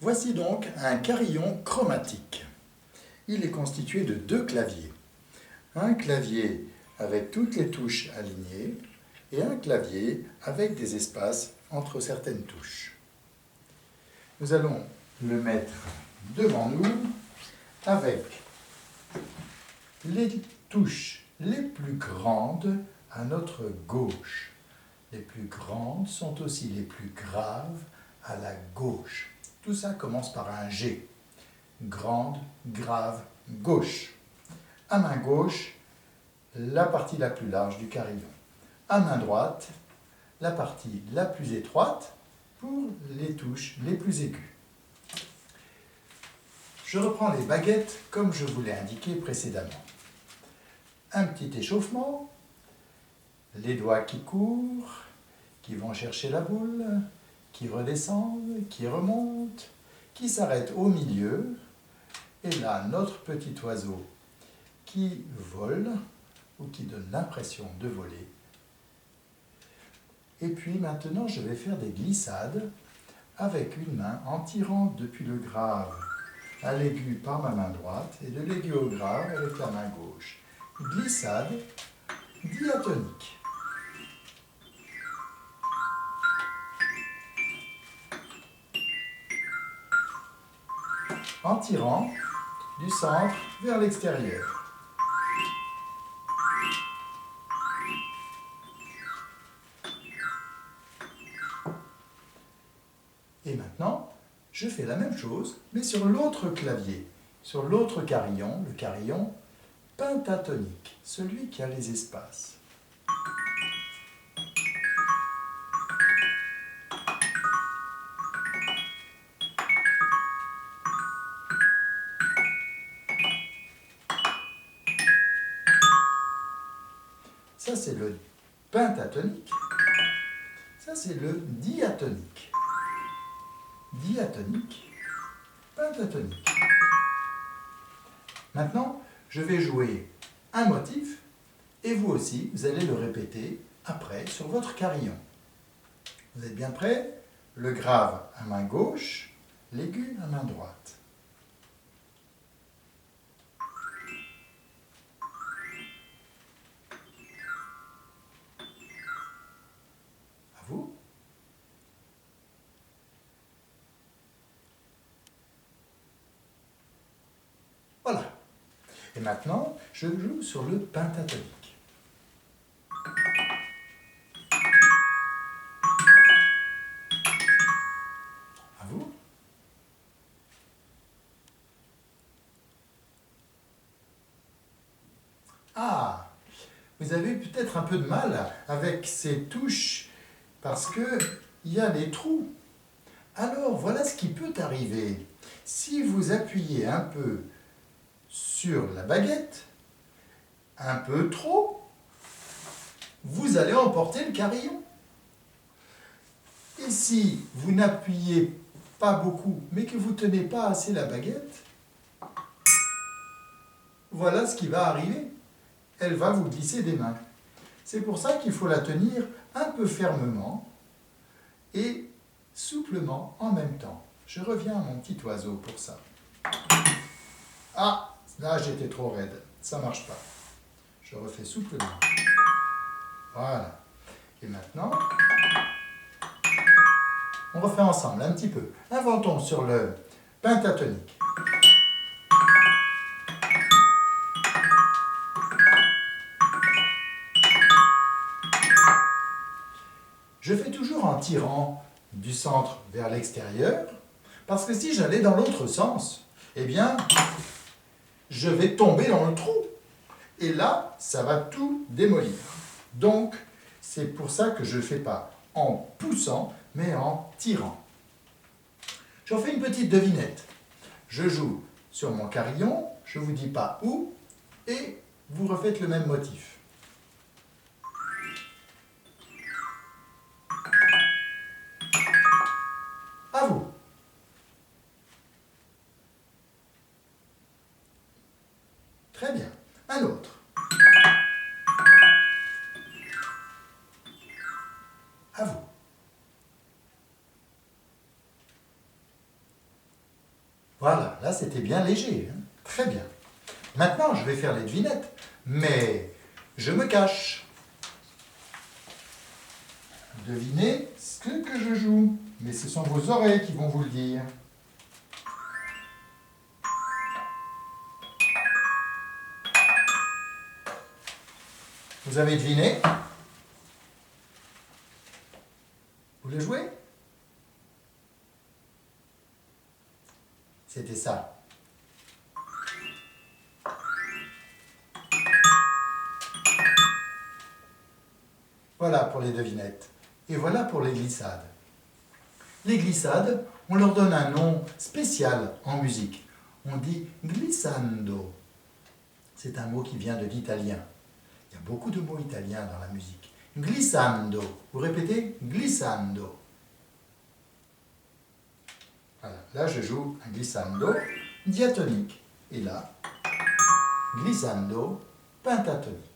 Voici donc un carillon chromatique. Il est constitué de deux claviers. Un clavier avec toutes les touches alignées et un clavier avec des espaces entre certaines touches. Nous allons le mettre devant nous avec les touches les plus grandes à notre gauche. Les plus grandes sont aussi les plus graves à la gauche. Tout ça commence par un G. Grande, grave, gauche. À main gauche, la partie la plus large du carillon. À main droite, la partie la plus étroite pour les touches les plus aiguës. Je reprends les baguettes comme je vous l'ai indiqué précédemment. Un petit échauffement, les doigts qui courent, qui vont chercher la boule, qui redescendent, qui remontent, qui s'arrêtent au milieu. Et là, notre petit oiseau qui vole ou qui donne l'impression de voler. Et puis maintenant, je vais faire des glissades avec une main en tirant depuis le grave à l'aigu par ma main droite et de l'aigu au grave avec la main gauche. Glissade diatonique. En tirant du centre vers l'extérieur. Et maintenant, je fais la même chose, mais sur l'autre clavier, sur l'autre carillon, le carillon pentatonique, celui qui a les espaces. Ça, c'est le pentatonique. Ça, c'est le diatonique. Diatonique, pentatonique. Maintenant, je vais jouer un motif et vous aussi, vous allez le répéter après sur votre carillon. Vous êtes bien prêts? Le grave à main gauche, l'aigu à main droite. À vous. Voilà. Et maintenant, je joue sur le pentatonique. À vous. Ah, vous avez peut-être un peu de mal avec ces touches parce qu'il y a des trous. Alors, voilà ce qui peut arriver. Si vous appuyez un peu sur la baguette, un peu trop, vous allez emporter le carillon. Et si vous n'appuyez pas beaucoup, mais que vous ne tenez pas assez la baguette, voilà ce qui va arriver. Elle va vous glisser des mains. C'est pour ça qu'il faut la tenir un peu fermement et souplement en même temps. Je reviens à mon petit oiseau pour ça. Ah, là j'étais trop raide, ça ne marche pas. Je refais souplement. Voilà. Et maintenant, on refait ensemble un petit peu. Inventons sur le pentatonique. Je fais toujours en tirant du centre vers l'extérieur, parce que si j'allais dans l'autre sens, eh bien, je vais tomber dans le trou. Et là, ça va tout démolir. Donc, c'est pour ça que je ne fais pas en poussant, mais en tirant. J'en fais une petite devinette. Je joue sur mon carillon, je ne vous dis pas où, et vous refaites le même motif. À vous. Très bien. Un autre. À vous. Voilà, là c'était bien léger, hein. Très bien. Maintenant, je vais faire les devinettes, mais je me cache. Devinez ce que je joue, mais ce sont vos oreilles qui vont vous le dire. Vous avez deviné? Vous le jouez? C'était ça. Voilà pour les devinettes. Et voilà pour les glissades. Les glissades, on leur donne un nom spécial en musique. On dit glissando. C'est un mot qui vient de l'italien. Il y a beaucoup de mots italiens dans la musique. Glissando. Vous répétez glissando. Voilà. Là, je joue un glissando diatonique. Et là, glissando pentatonique.